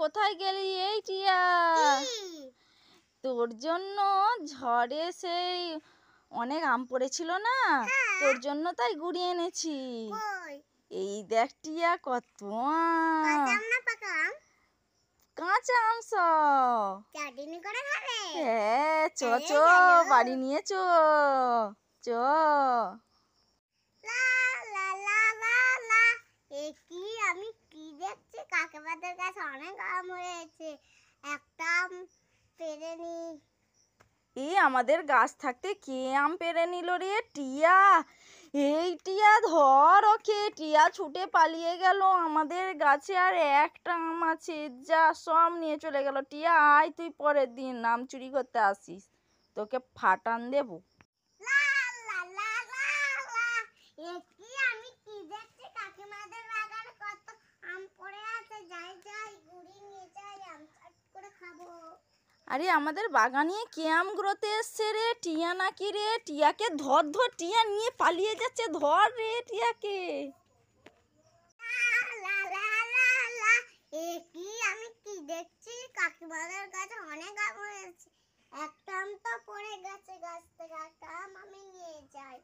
কোথায় গেলি? এই টিয়া, তোর জন্য ঝড়ে সেই অনেক আম পড়েছিল না, তোর জন্য তাই গুড়িয়ে এনেছি। এই দেখ টিয়া, কত আম, কাঁচা আম সব। হ্যাঁ, চ চ বাড়ি নিয়ে চ চ। আমি কি দেখছি, কাকিমাদের কাছে অনেক আম হয়েছে, একটা আম পেরে নি। এই আমাদের গাছ থাকতে কে আম পেরে নিল রে টিয়া? এই টিয়া ধর ওকে। টিয়া ছুটে পালিয়ে গেল। আমাদের গাছে আর একটা আম আছে, যা সব নিয়ে চলে গেল। টিয়া আয়, তুই পরের দিন আম চুরি করতে আসিস, তোকে ফাটান দেবো। আমি কি দেখছি, কাকিমাদের বাগানে কত আম পড়ে আছে, যাই যাই গুড়ি নিয়ে যাই, আম চাট করে খাবো। আরে আমাদের বাগানে কে আম গুলোতে এসছে রে? টিয়া নাকি রে? টিয়াকে ধর ধর, টিয়া নিয়ে পালিয়ে যাচ্ছে, ধর রে টিয়াকে। আমি কি দেখছি, কাকিমাদের কাছে অনেক আম হয়েছে, একটা আম তো পড়ে গেছে গাছ থেকে, একটা আম আমি নিয়ে যাই।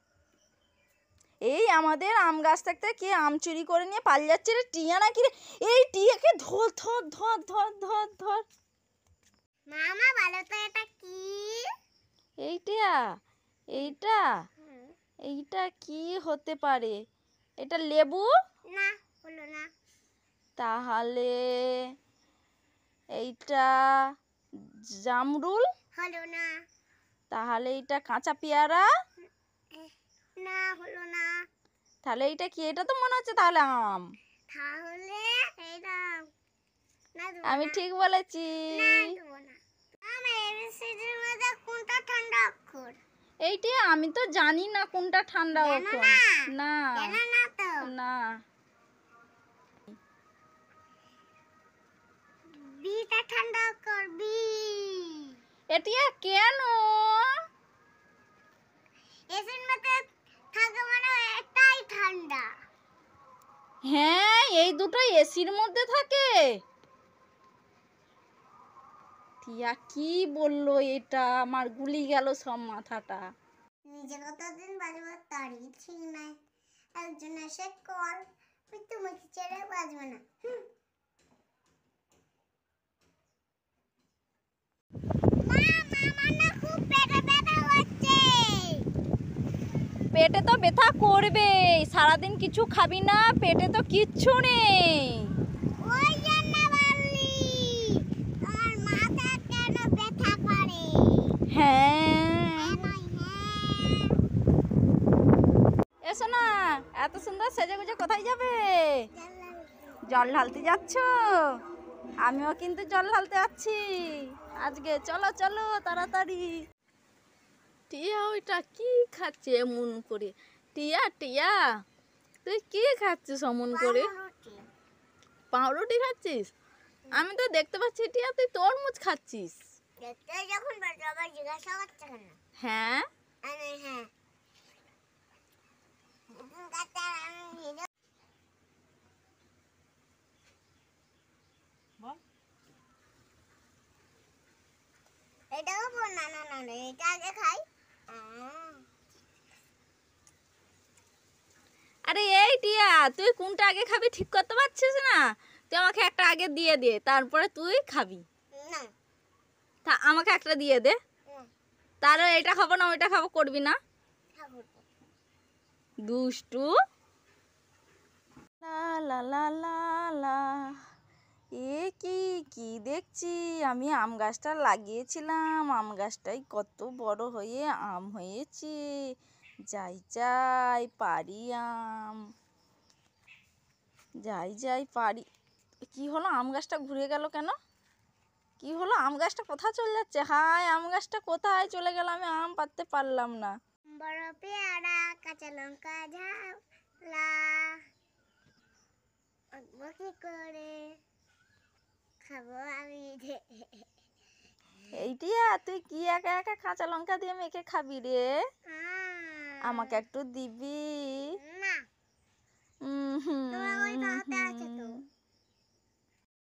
এই আমাদের আম গাছ থাকতে কে আম চুরি করে নিয়ে পালিয়ে যাচ্ছে রে? টিয়া নাকি রে? এই টিয়াকে ধর ধর ধর ধর ধর ধর। মামা বলো তো এটা কি? এই টিয়া, এইটা এইটা কি হতে পারে? এটা লেবু? না, হলো না। তাহলে এইটা জামরুল? হলো না। তাহলে এইটা কাঁচা পেয়ারা? না, হলো না। তাহলে এইটা কি? এটা তো মনে হচ্ছে তাহলে আম। তাহলে এটা আমি ঠিক বলেছি। কোনটা ঠান্ডা অক্ষর? এইটা আমি তো জানি না কোনটা ঠান্ডা অক্ষর। না না। বিটা ঠান্ডা অক্ষর, বি। এটা কেন? এসির মধ্যে থাকে মানে এটাই ঠান্ডা। হ্যাঁ, এই দুটো এসির মধ্যে থাকে। টিয়া কি বললো এটা? আমার গুলি গেল সব মাথাটা। নিজে কতদিন বাজবার তারই ঠিক নাই, একজন এসে কল, তোমাকে ছেড়ে বাজবে না। পেটে তো ব্যথা করবে, সারাদিন কিছু খাবি না, পেটে তো কিচ্ছু নেই। ওই জন্য বললি আমার মাথা কেন ব্যথা করে। হ্যাঁ, এসো না, এত সুন্দর সেজে গুজে কোথায় যাবে? জল ঢালতে যাচ্ছ? আমিও কিন্তু জল ঢালতে যাচ্ছি আজকে। চলো চলো তাড়াতাড়ি। টিয়া ওইটা কি খাচ্ছে এমন করে? টিয়া টিয়া, তুই কি খাচ্ছিস অমন করে? পাউরুটি খাচ্ছিস? আমি তো দেখতে পাচ্ছি টিয়া তুই তরমুজ খাচ্ছিস। যখন বাবা জিজ্ঞাসা করছে কেন? হ্যাঁ, হ্যাঁ এটাও না না না না, এটা আগে খাই। আরে এই টিয়া, তুই কোনটা আগে খাবি ঠিক করতে পারছিস না? তুই আমাকে একটা আগে দিয়ে দে, তারপরে তুই খাবি। না, তা আমাকে একটা দিয়ে দে, তাহলে এটা খাবো না ওইটা খাবো করবি না। দুষ্টু। লা লা লা লা লা। এ কি কি দেখছি আমি? আম গাছটা লাগিয়েছিলাম, আম গাছটাই কত বড় হয়ে আম হয়েছে। যাই যাই পারি আম, যাই যাই পারি। কি হলো, আম গাছটা ঘুরে গেল কেন? কি হলো, আম গাছটা কোথায় চলে যাচ্ছে? হায়, আম গাছটা কোথায় চলে গেল? আমি আম পাড়তে পারলাম না। বড় পেয়ারা, কাঁচা লঙ্কা, ঝালা কি করে খাবো আমি? এইটিয়া, তুই কি একা একা কাঁচা লঙ্কা দিয়ে মেখে খাবি রে? আমাকে একটু দিবি? না, তোমার ওই পাতে আছে তো।